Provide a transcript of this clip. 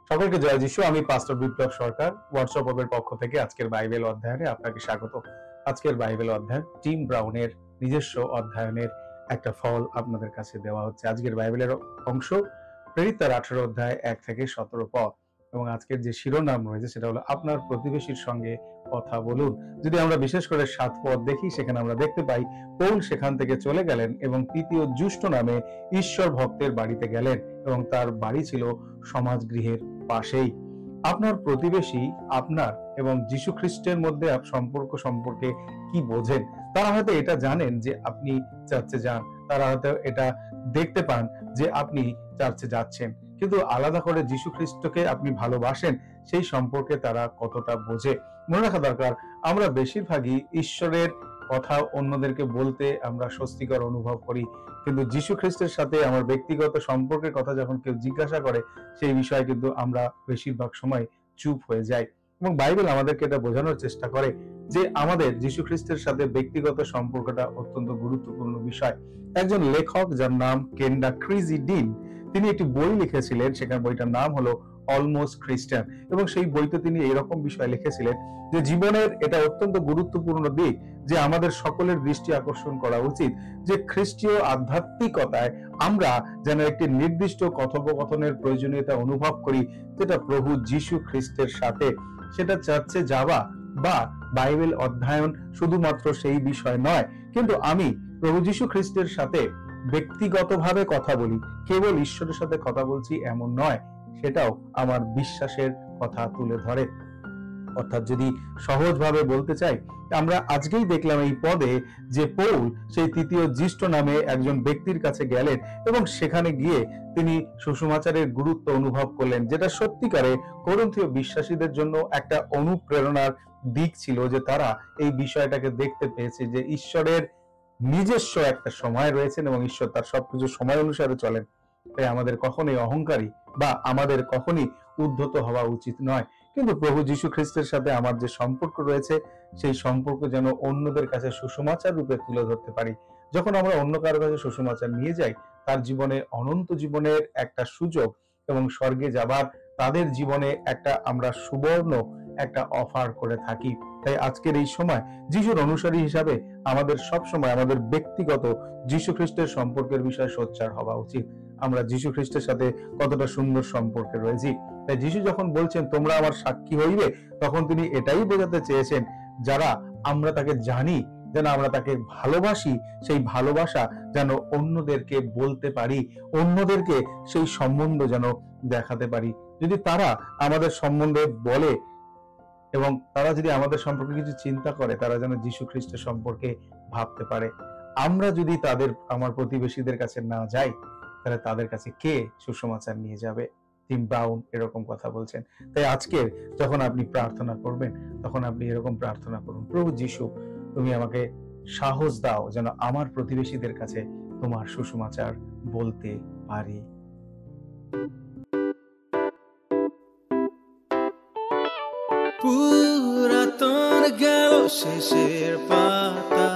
সকলকে জয় যিশু। আমি পাস্টর বিপ্লব সরকার, হোয়াটসঅ্যাপের পক্ষ থেকে আজকের বাইবেল অধ্যয়নে আপনাকে স্বাগত। আজকের বাইবেল অধ্যয়ন টিম ব্রাউনের নিজস্ব অধ্যয়নের একটা ফল আপনাদের কাছে দেওয়া হচ্ছে। আজকের বাইবেলের অংশ প্রেরিতদের 18 অধ্যায় 1 থেকে 17 পদ, এবং আজকের যে শিরোনাম রয়েছে সেটা হলো আপনার প্রতিবেশীর সঙ্গে কথা বলুন। যদি আমরা বিশেষ করে 7 পদ দেখি, সেখানে আমরা দেখতে পাই পৌল সেখান থেকে চলে গেলেন এবং তৃতীয় জুষ্ট নামে ঈশ্বর ভক্তের বাড়িতে গেলেন, এবং তার বাড়ি ছিল সমাজগৃহের পাশেই। আপনার প্রতিবেশী আপনার এবং যীশু খ্রিস্টের মধ্যে সম্পর্ক সম্পর্কে কি বোঝেন? তারা হয়তো এটা জানেন যে আপনি চার্চে যান, তারা হয়তো এটা দেখতে পান যে আপনি চার্চে যাচ্ছেন, কিন্তু আলাদা করে যীশু খ্রিস্টকে আপনি ভালোবাসেন সেই সম্পর্কে তারা কতটা বোঝে। মনে রাখা দরকার, আমরা বেশিরভাগই ঈশ্বরের কথা অন্যদেরকে বলতে আমরা স্বস্তিকর অনুভব করি, কিন্তু যীশু খ্রিস্টের সাথে আমার ব্যক্তিগত সম্পর্কের কথা যখন কেউ জিজ্ঞাসা করে, সেই বিষয়ে কিন্তু আমরা বেশিরভাগ সময় চুপ হয়ে যাই। এবং বাইবেল আমাদেরকে এটা বোঝানোর চেষ্টা করে যে আমাদের যীশু খ্রিস্টের সাথে ব্যক্তিগত সম্পর্কটা অত্যন্ত গুরুত্বপূর্ণ বিষয়। একজন লেখক, যার নাম কেন্ডা ক্রিজি ডিন, তিনি একটি বই লিখেছিলেন। সেখানে বইটার নাম হলো অলমোস্ট খ্রিস্টান, এবং সেই বইতে তিনি এরকম বিষয় লিখেছিলেন যে জীবনের এটা অত্যন্ত গুরুত্বপূর্ণ দিক যে আমাদের সকলের দৃষ্টি আকর্ষণ করা উচিত যে খ্রিস্টীয় আধ্যাত্মিকতায় আমরা যেন একটি নির্দিষ্ট কথোপকথনের প্রয়োজনীয়তা অনুভব করি, যেটা প্রভু যীশু খ্রিস্টের সাথে। সেটা চার্চে যাওয়া বা বাইবেল অধ্যয়ন শুধুমাত্র সেই বিষয় নয়, কিন্তু আমি প্রভু যীশু খ্রিস্টের সাথে ব্যক্তিগতভাবে কথা বলি, কেবল ঈশ্বরের সাথে কথা বলছি এমন নয়, সেটাও আমার বিশ্বাসের কথা তুলে ধরে। অর্থাৎ যদি সহজভাবে বলতে চাই, আমরা আজকেই দেখলাম এই পদে যে পৌল সেই তৃতীয় জিষ্ট নামে একজন ব্যক্তির কাছে গেলেন এবং সেখানে গিয়ে তিনি সুসমাচারের গুরুত্ব অনুভব করলেন, যেটা সত্যিকারে করন্থীয় বিশ্বাসীদের জন্য একটা অনুপ্রেরণার দিক ছিল, যে তারা এই বিষয়টাকে দেখতে পেয়েছে যে ঈশ্বরের নিজস্ব একটা সময় রয়েছেন এবং ঈশ্বর তার সবকিছু সময় অনুসারে চলেন। তাই আমাদের কখনোই অহংকারী বা আমাদের কখনই উদ্ধত হওয়া উচিত নয়, কিন্তু প্রভু যীশু খ্রিস্টের সাথে আমার যে সম্পর্ক রয়েছে, সেই সম্পর্ক যেন অন্যদের কাছে সুসমাচার রূপে তুলে ধরতে পারি। যখন আমরা অন্য কারো কাছে সুসমাচার নিয়ে যাই, তার জীবনে অনন্ত জীবনের একটা সুযোগ এবং স্বর্গে যাবার তাদের জীবনে একটা আমরা সুবর্ণ একটা অফার করে থাকি। তাই আজকের এই সময় যিশুর অনুসারী হিসাবে আমাদের সব সময় আমাদের ব্যক্তিগত যীশু খ্রিস্টের সম্পর্কের বিষয়ে সোচ্চার হওয়া উচিত। আমরা যীশু খ্রিস্টের সাথে কতটা সুন্দর সম্পর্কে রয়েছি। তাই যিশু যখন বলছেন তোমরা আমার সাক্ষী হইবে, তখন তিনি এটাই বোঝাতে চেয়েছেন যারা আমরা তাকে জানি, যেন আমরা তাকে ভালোবাসি, সেই ভালোবাসা যেন অন্যদেরকে বলতে পারি, অন্যদেরকে সেই সম্বন্ধ যেন দেখাতে পারি। যদি তারা আমাদের সম্বন্ধে বলে এবং তারা যদি আমাদের সম্পর্কে কিছু চিন্তা করে, তারা যেন যীশু খ্রিস্টের সম্পর্কে ভাবতে পারে। আমরা যদি আমার প্রতিবেশীদের কাছে না যাই, তাহলে তাদের কাছে কে সুসমাচার নিয়ে যাবে? টিম ব্রাউন এরকম কথা বলছেন। তাই আজকের যখন আপনি প্রার্থনা করবেন, তখন আপনি এরকম প্রার্থনা করুন, প্রভু যীশু, তুমি আমাকে সাহস দাও যেন আমার প্রতিবেশীদের কাছে তোমার সুসমাচার বলতে পারি। পুরাতন গেল শেষের পাতা।